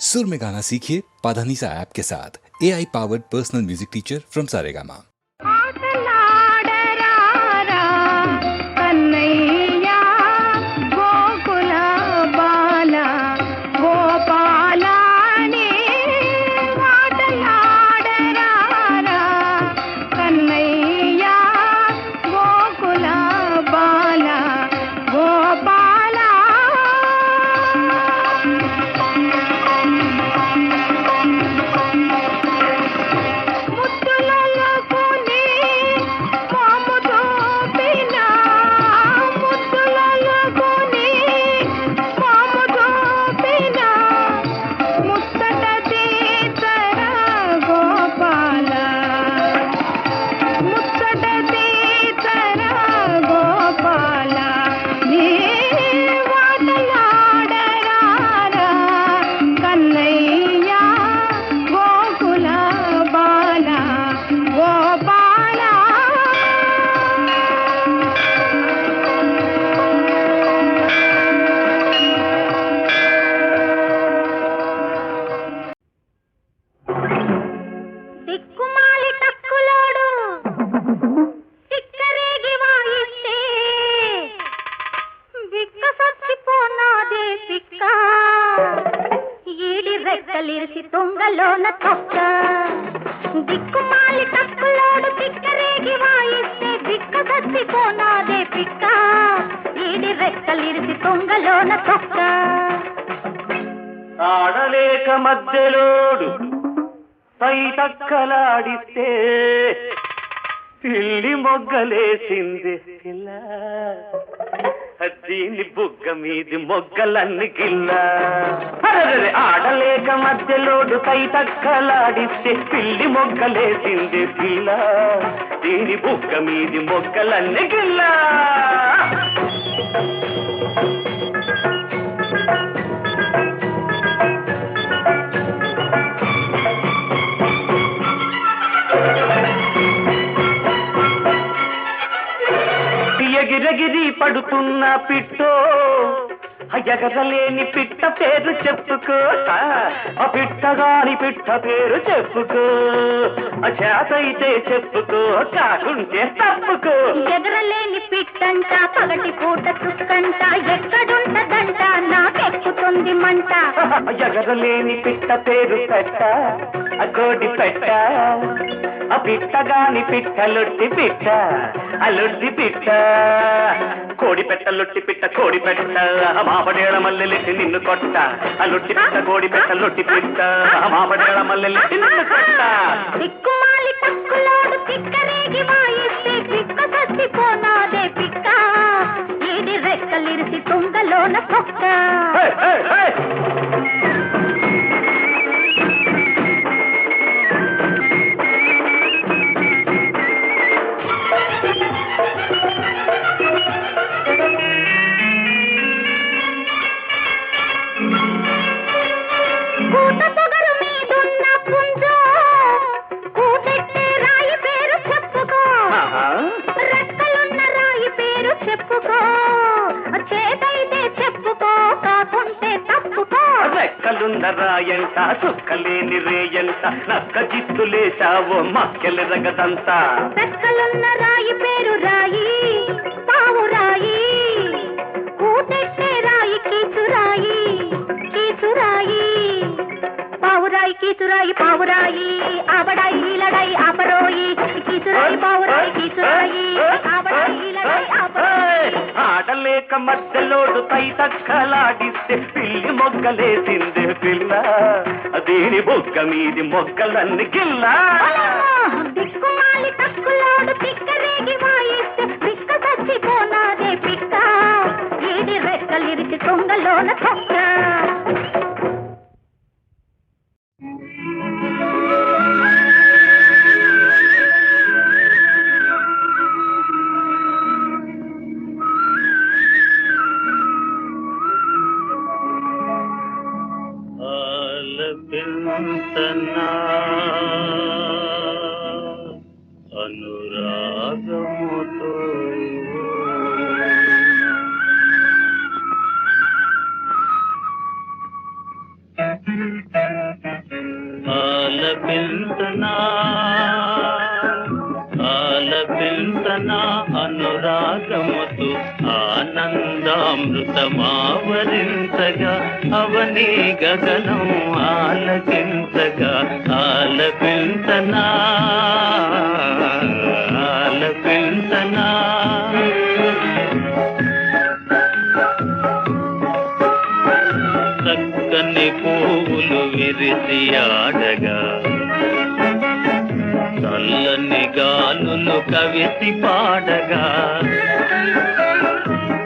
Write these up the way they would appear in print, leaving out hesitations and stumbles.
सुर में गाना सीखिए पाधानीसा ऐप के साथ AI powered personal music teacher from Saregama. ఆడలేక మధ్యలోడు పై తక్కలాడితే పిల్లి మొగ్గలేసింది పిల్ల దీని బుగ్గ మీది మొగ్గలన్నీ గిల్ల. ఆడలేక మధ్యలోడు పై తక్కలాడితే పిల్లి మొగ్గలేసింది పిల్ల దీని బుగ్గ మీది మొగ్గలన్నీ గిల్ల. ఎగిరెగిరి పడుతున్న పిట్టో ఎగరలేని పిట్ట పేరు చెప్పుకో, ఆ పిట్టగాని పిట్ట పేరు చెప్పుకో, చేతైతే చెప్పుకో కాకుంటే తప్పుకో. ఎగరలేని పిట్టంట పగటి పూట చుక్కంట ఎక్కడుంటదంట నాకెక్కుతుంది మంట. ఎగరలేని పిట్ట పేరు పెట్ట కోడి పెట్ట, ఆ పిట్టగాని పిట్ట లొట్టి పిట్ట అలొడ్డి పిట్ట. కోడి పెట్ట లొట్టి పిట్ట కోడి పెట్ట మాపడేళ మల్లెలెట్టి నిన్ను కొట్ట, అలొట్టి పిట్ట కోడి పెట్ట లొట్టి పిట్ట మాపడేళ మల్లెలెట్టి నిన్ను కొట్ట. దిక్కుమాలి తక్కులోడు పిక్కరేగి వాయిస్తే పిక్క చచ్చిపోనాదే పిక్క ఈడి రెక్కలిరిసి తుంగలోన తొక్క. రాయంట చుక్కలేని రేయంట నక్క జిత్తులేశావో మక్కెల రగదంతా. రెక్కలున్న రాయి పేరు రాయి పావు రాయి కూటెట్టే రాయి కీచురాయి కీచురాయి పావురాయి కీచురాయి పావురాయి ఆవడాయి ఈలడాయి ఆపరోయి కీచురాయి పావురాయి కీచురాయి ఆవడాయి ఈలడాయి ఆపరోయి. ఆడలేక మధ్యలోడు పై తక్కలాడిస్తే పిల్లి మొగ్గలేసింది పిల్ల దీని బుగ్గ మీది మొగ్గలన్నీ గిల్ల. దిక్కుమాలి తక్కులోడు పిక్కరేగి వాయిస్తే పిక్క చచ్చిపోనాదే పిక్క ఈడి రెక్కలిరిచి తుంగలోన తొక్క. అనురాగముతో ఆలపించనా ఆలపించనా అనురాగముతో ఆనందామృతమావరించగా అవని గగనం ఆలకించగా ఆలపించనా ఆలపించనా చక్కని పువ్వులు విరిసి ఆడగా చల్లని గాలులు కవిసి పాడగా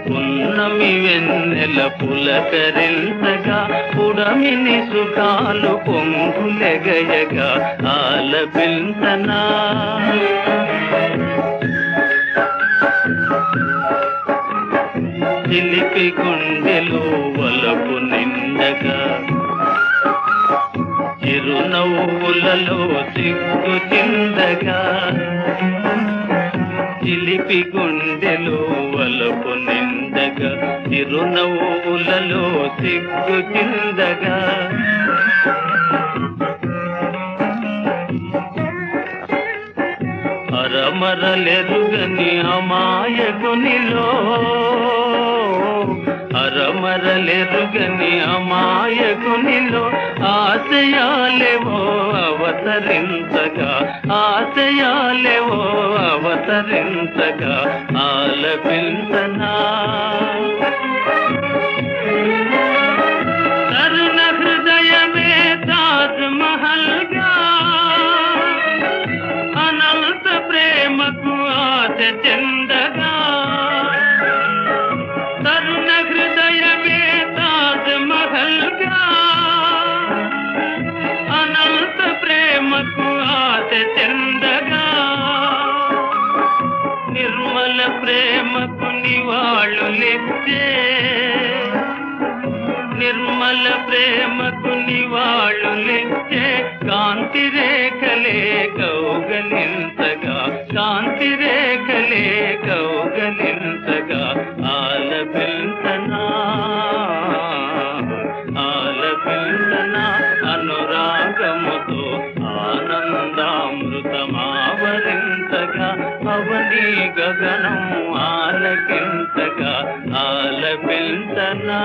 పున్నమి వెన్నెల పులకరించగా పుడమిని సుఖాలు పొంగులెగయగా ఆలపించనా చిలిపి గుండెలు వలపు నిండగా చిరునవ్వులలో సిగ్గు చిందగా చిలిపి గుండెలు వలపు నిండగా చిరునవ్వులలో సిగ్గు చిందగా అరమరలెరుగని అమాయకునిలో అరమరలెరుగని అమాయకునిలో ఆశయాలేవో అవతరించగా ఆశయాలేవో అవతరించగా ఆలపించనా తరుణ హృదయమే తాజ్ మహల్గా అనంత ప్రేమకు ఆశ చెందగా తరుణ హృదయమే తాజ్ మహల్గా అనంత ప్రేమకు ఆశ చెందగా నిర్మల ప్రేమకు నివాళులిచ్చే నిర్మల ప్రేమకు నివాళులిచ్చే కాంతి రేఖలే కౌగలించగా కాంతి రేఖలే కౌగలించగా ఆలపించనా ఆలపించనా అనురాగముతో ఆనందామృతమావరించగా అవని గగనం ఆలకించగా ఆలపించనా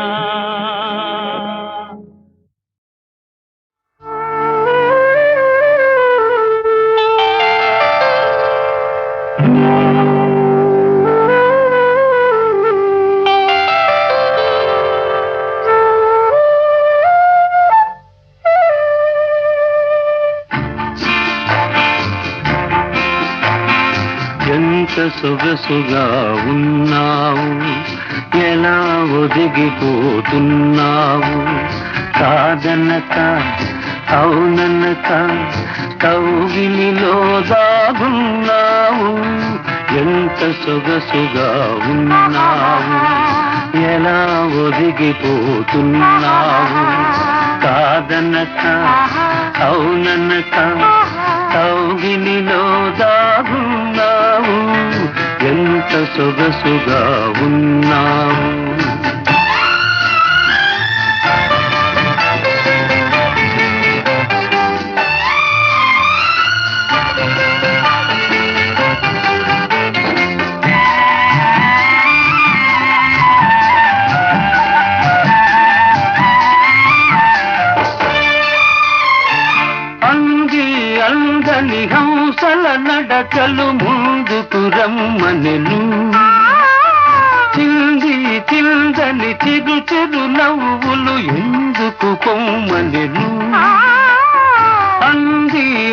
ఎంత సొగసుగా ఉన్నావు ఎలా ఒదిగిపోతున్నావు కాదనక అవుననక కౌగిలిలో దాగున్నావు ఎంత సొగసుగా ఉన్నావు ఎలా ఒదిగిపోతున్నావు కాదనక అవుననక కౌగిలిలో దాగున్నావు ఎంత సొగసుగా ఉన్నావు అందని హంసల నడకలు ముందుకు రమ్మనెను చింది చిందని చిరు చిరు నవ్వులు ఎందుకు పొమ్మనెను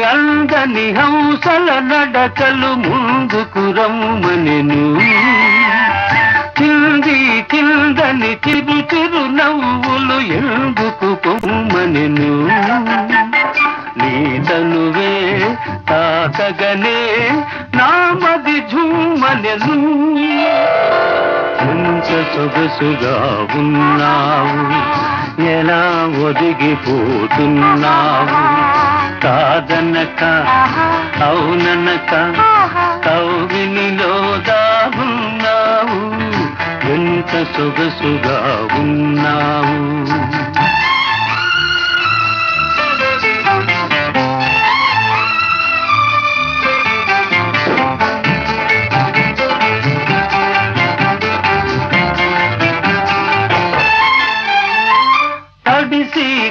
అందని హంసల నడకలు ముందుకు రమ్మనెను చింది చిందని చిరు చిరు నవ్వులు ఎందుకు పొమ్మనెను నీతనువే తాకగనే నామది ఝుమ్మనెను ఎంత సొగసుగా ఉన్నావు ఎలా ఒదిగిపోతున్నావు కాదనక అవుననక కౌగిలిలో దాగున్నావు ఎంత సొగసుగా ఉన్నావు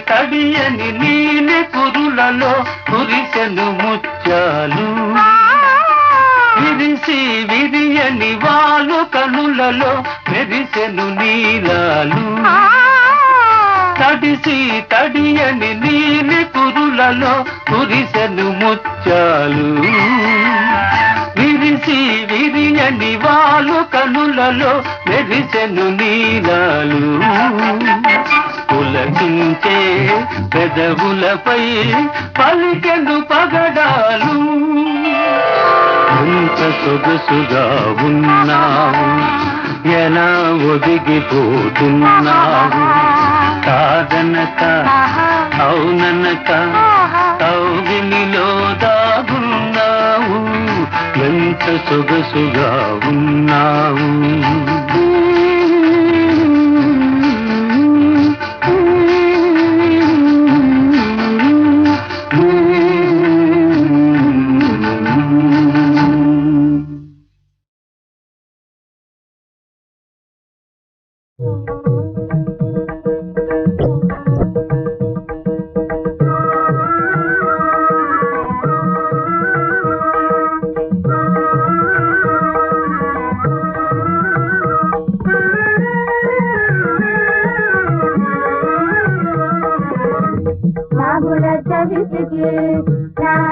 తడియని నీలి కురులలో కురిసెను ముత్యాలు విరిసి విరియని వాలు కనులలో మెరిసెను నీలాలు తడిసి తడియని నీలి కురులలో కురిసెను ముత్యాలు విరిసి విరియని వాలు కనులలో మెరిసెను నీలాలు పులకించే పెదవులపై పలికెను పగడాలు ఎంత సొగసుగా ఉన్నావు ఎలా ఒదిగిపోతున్నావు కాదనక అవుననక కౌగిలిలో దాగున్నావు ఎంత సొగసుగా ఉన్నావు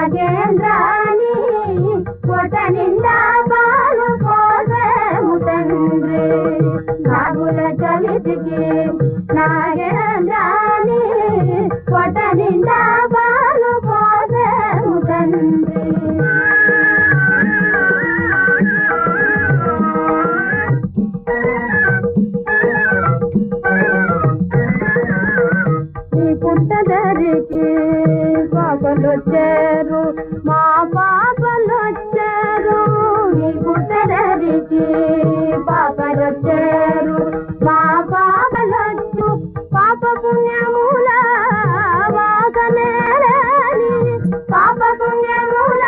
నాగేంద్రాని కొట నిండా బాలు కోసము తండ్రి నాగుల చవితికి నాగేంద్రాని కొట నిండా బాలు కోసము తండ్రి పుట్టదరికి పాపలొచ్చారు మా పాపలొచ్చారు నీ పుట్టదరికి పాపలొచ్చారు మా పాపలొచ్చు పాప పుణ్యమూల వాగనేరని పాప పుణ్యమూల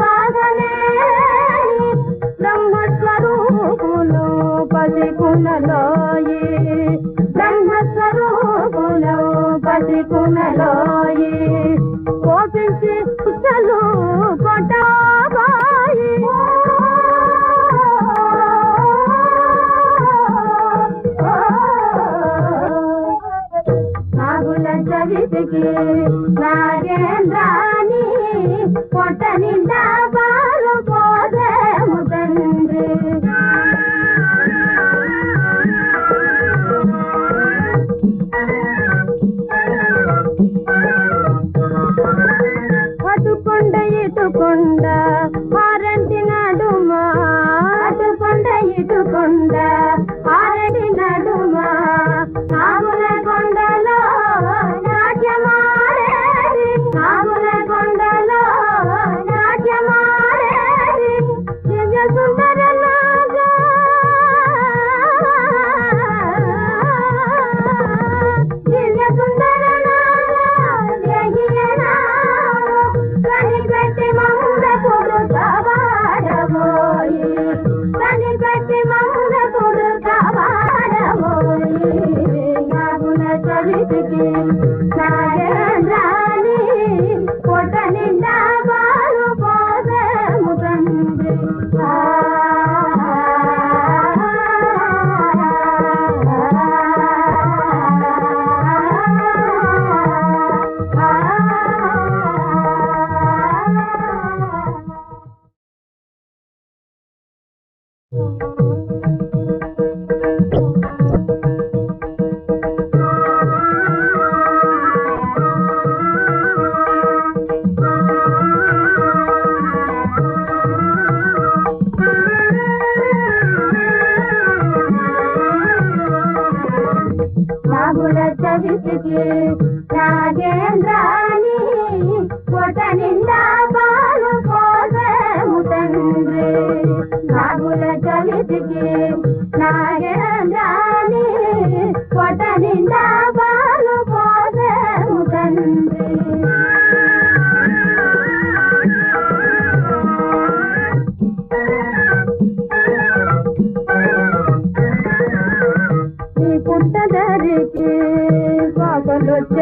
వాగనేరని బ్రహ్మస్వరూపులు పసికునలోయి బ్రహ్మస్వరూపులు పసికునలోయి కోపించి కుట్టలు కొట్టాబాయి నాగుల చవితికి నాగేంద్రాని పొట్ట నిండా బాలు కోసము తండ్రి అటుకొండ ఇటుకొండ ఆరంటి నడుమా అటుకొండ ఇటుకొండ ఆరంటి నడుమా నాగుల కొండలో నాట్యమాడేది నాగుల కొండలో నాట్యమా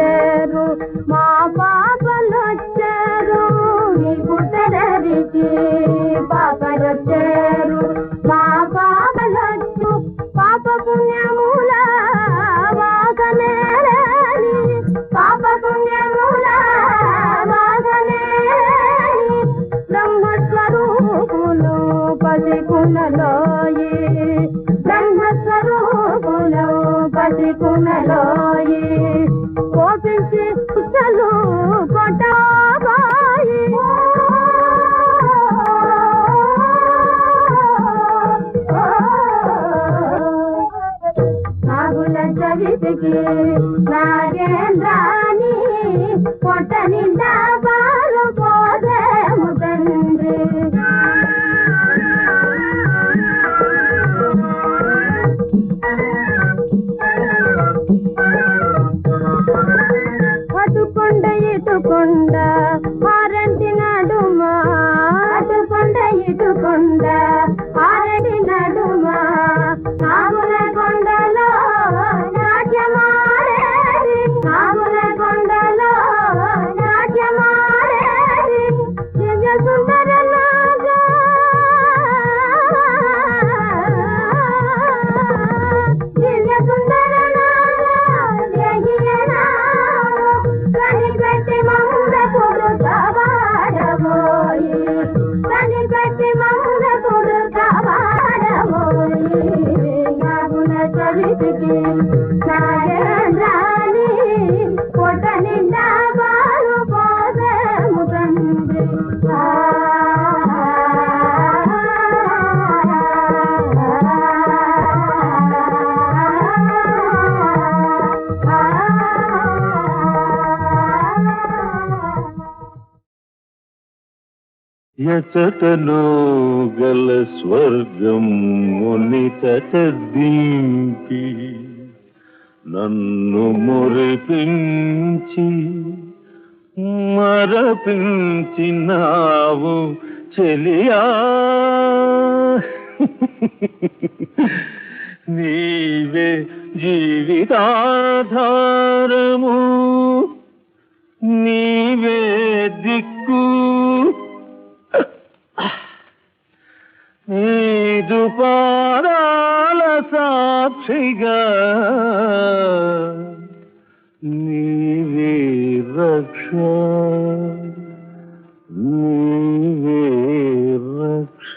వచ్చారు మా పాపలు వచ్చారు నీ పుట్టదరికి పాపలు వచ్చారు మా పాపలు వచ్చు పాప పుణ్యముల వాగనేరని పాప పుణ్యముల వాగనేరని బ్రహ్మస్వరూపులు పసికునలోయి బ్రహ్మస్వరూపులు పసికునలోయి కోపించి కుశలు కొట్టాబాయి నాగుల చవితికి నాగేంద్రాని పొట్ట నిండా బాలు పోదేము తండ్రి అటుకొండ ఇటుకొండ ఆరంటి నడుమా అటుకొండ ఇటుకొండ ఆరంటి నడుమా నాగుల కొండలో నాట్యమాడేది నాగుల కొండలో నాట్యమాడేది దివ్య సుందర నాగా దివ్య సుందర నాగా కనిపెట్టి మంగ కొడుతావాడబోయి కనిపెట్టి మంగ కొడుతావాడబోయి నాగుల చవితికి నాగేంద్రాని పొట్ట నిండా బాలు పోదేము తండ్రి ఎచటలో గల స్వర్గం మునితట దింపి నన్ను మురిపించి మరపించినావు చెలియా నీవే జీవితాధారము నీవే దిక్కు నీదు పాదాల సాక్షిగా నీవే రక్ష నీవే రక్ష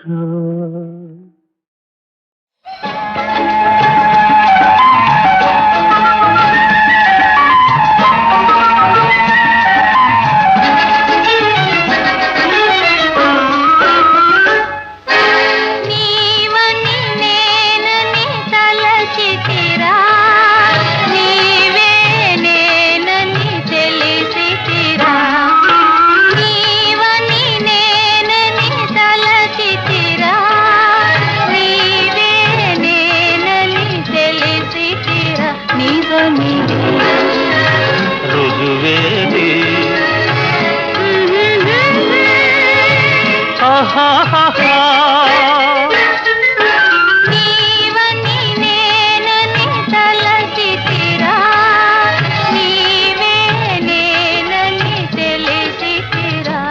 రుజువేది నీవని నేనని తలచితిరా నీవే నేనని తెలిసితిరా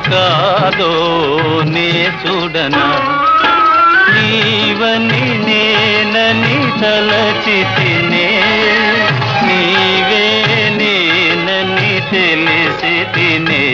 కాదో నే చూడనా నీవని నేనని తలచితినే నీవే నేనని తెలిసి తినే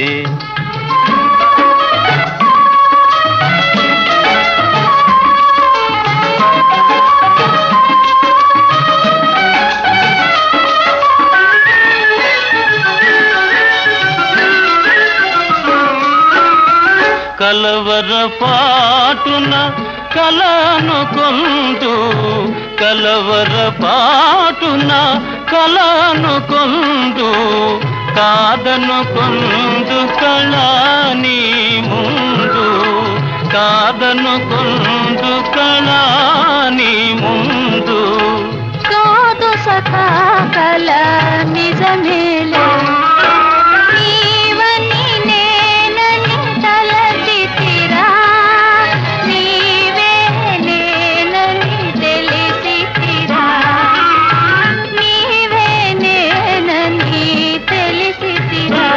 కలవరపాటున కలనుకొందు కలవరపాటున కలనుకొందు కాదనుకొందు కళాని ముందు కాదనుకొందు కళాని ముందు కాదు సఖా కల నిజమేలే నీవని నేనని తలచితిరా నీవే నేనని తెలిసితిరా నీవే నేనని తెలిసితిరా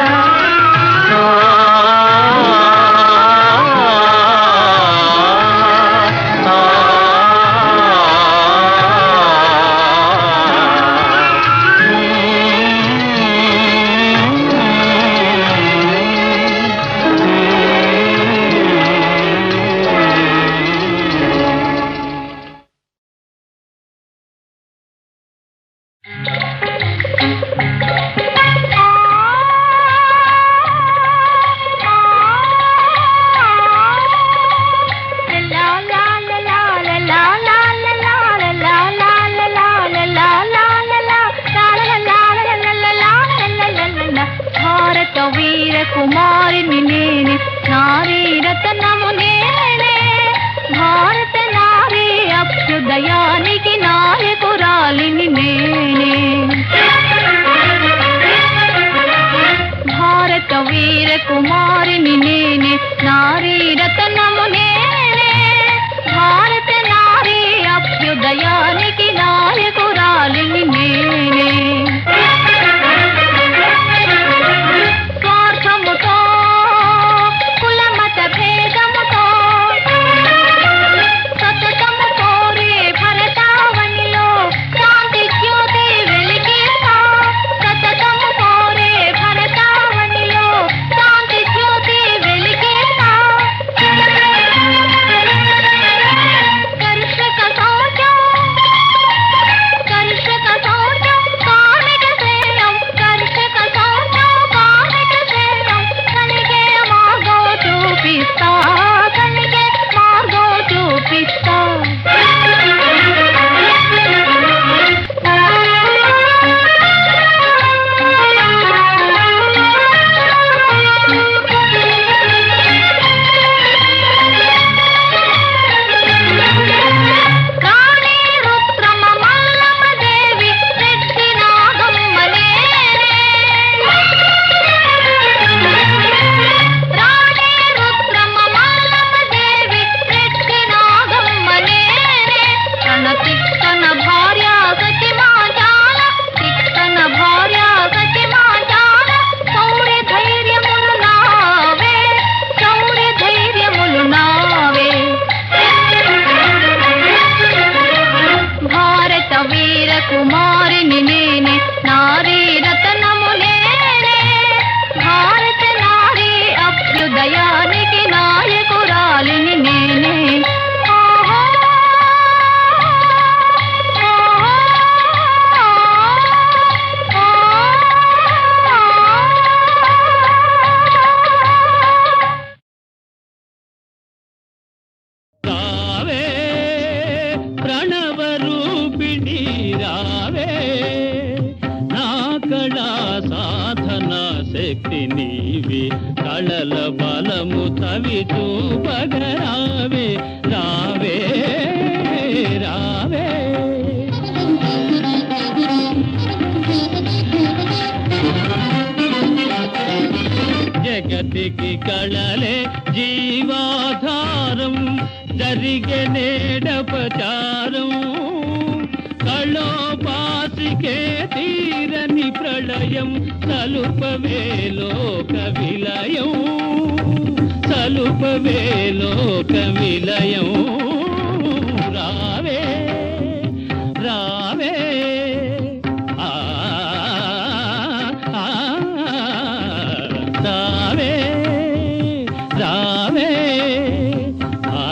భారత వీర కుమారిని నేనే నారీ రతనము నేనే భారత నారీ అభ్యుదయానికి నాయకురాలిని నేనే భారత వీర కుమారిని నేనే నారీ రతనము నేనే భారత నారీ అభ్యుదయానికి నాయకురాలిని నేనే స్వార్థముతో కులమత భేదముతో సతతము కోరే భరతావనిలో శాంతి జ్యోతి వెలిగిస్తా సతతము కోరే భరతావనిలో శాంతి జ్యోతి వెలిగిస్తా కర్షక సౌఖ్యం కార్మిక శ్రేయం కర్షక సౌఖ్యం కార్మిక శ్రేయం కలిగే మార్గం చూపిస్తా కలిగే మార్గం చూపిస్తా రాణి రుద్రమ మల్లమ్మ దేవి రెడ్డి నాగమ్మ నేనే రాణి రుద్రమ మల్లమ్మ దేవి రెడ్డి నాగమ్మ నేనే తన తిక్కన భార్య సతి మాజాల తిక్కన భార్య సతి మాజాల శౌర్య ధైర్యములు నావే శౌర్య ధైర్యములు నావే భారత వీర కుమారిని నేనే నారీ రతనము నేనే భారత నారీ అభ్యుదయానికి నాయకురాలిని నేనే ఆహా రావే ప్రణవ రూపిణి రావే నా కళా సాధన శక్తి నీవి కళల బలము తవి చూపగరావే రావే రావే జగతికి కళలే జీవాధారం జరిగే నేడపచారం కళోపాసికే తీరని ప్రళయం సలుపవే లోక విలయం సలుపవే లోక విలయం రావే రావే ఆ ఆ, రావే రావే ఆ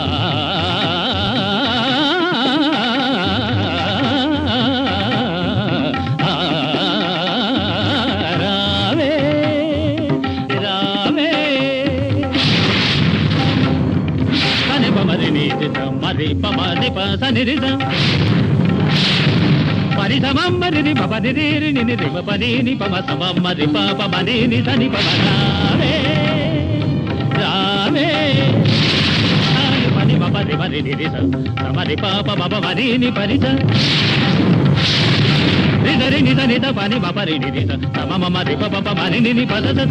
రావే రావే మరి పమని పసనిరిద మరి సమమ్మరి పపనిరి నిని పని పమ సమమ్మరి పమని నిదని పమరావే రావే పని పపని మరి నిరిస సమరి పాప పమని ని పరిస నిదరి నిద నిద పని పపరి నిరిస సమమరి పప మని ని పదస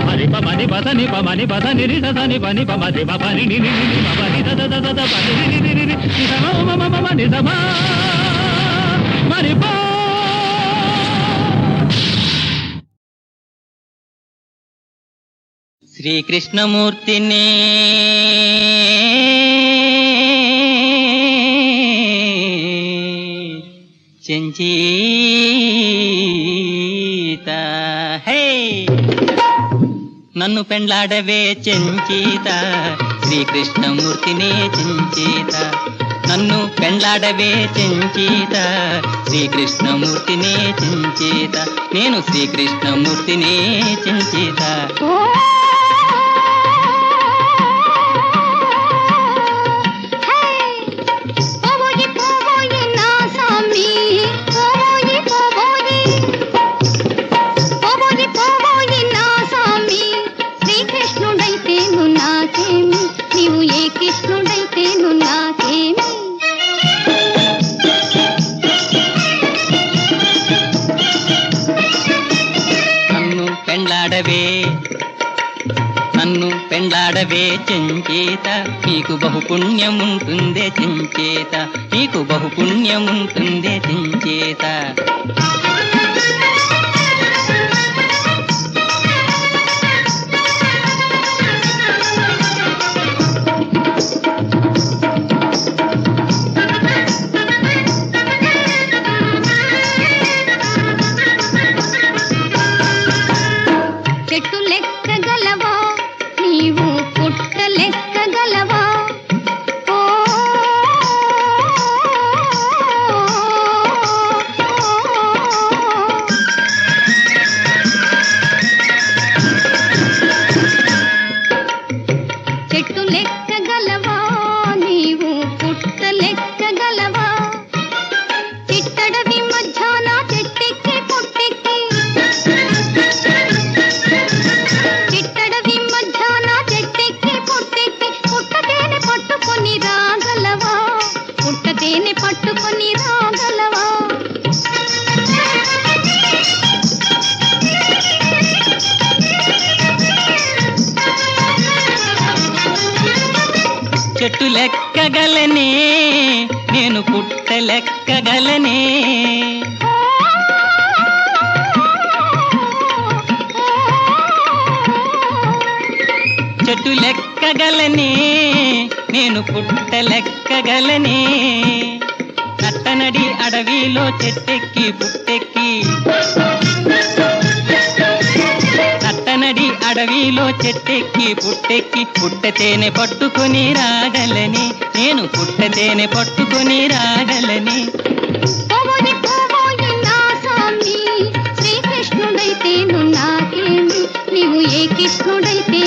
మరి పమని పదని పమని పదని రిసని పని పమది పని ని ని ని పని దద దద దద పని ని ని ని ని సమమ మమ మమ ని సమ మరి పా శ్రీకృష్ణమూర్తిని చెంచీత హే నన్ను పెండ్లాడవే చెంచీత శ్రీకృష్ణమూర్తిని చెంచీత నన్ను పెండ్లాడవే చెంచీత శ్రీకృష్ణమూర్తిని చెంచీత నేను శ్రీకృష్ణమూర్తిని చెంచీత నన్ను పెండ్లాడవే చెంచేత నీకు బహుపుణ్యముంటుందే చెంచేత నీకు బహుపుణ్యముంటుందే చెంచేత చెట్టు లెక్కగలనే నేను పుట్ట లెక్కగలనే చెట్టు లెక్కగలనే నేను పుట్ట లెక్కగలనే నట్టనడి అడవిలో చెట్టెక్కి పుట్టెక్కి నట్టనడి అడవిలో చెట్టెక్కి పుట్టెక్కి పుట్టతేనె పట్టుకొని రాగలని నేను పుట్టతేనె పట్టుకొని రాగలని శ్రీకృష్ణుడైతే నాకేమి నీవు ఏ కృష్ణుడైతే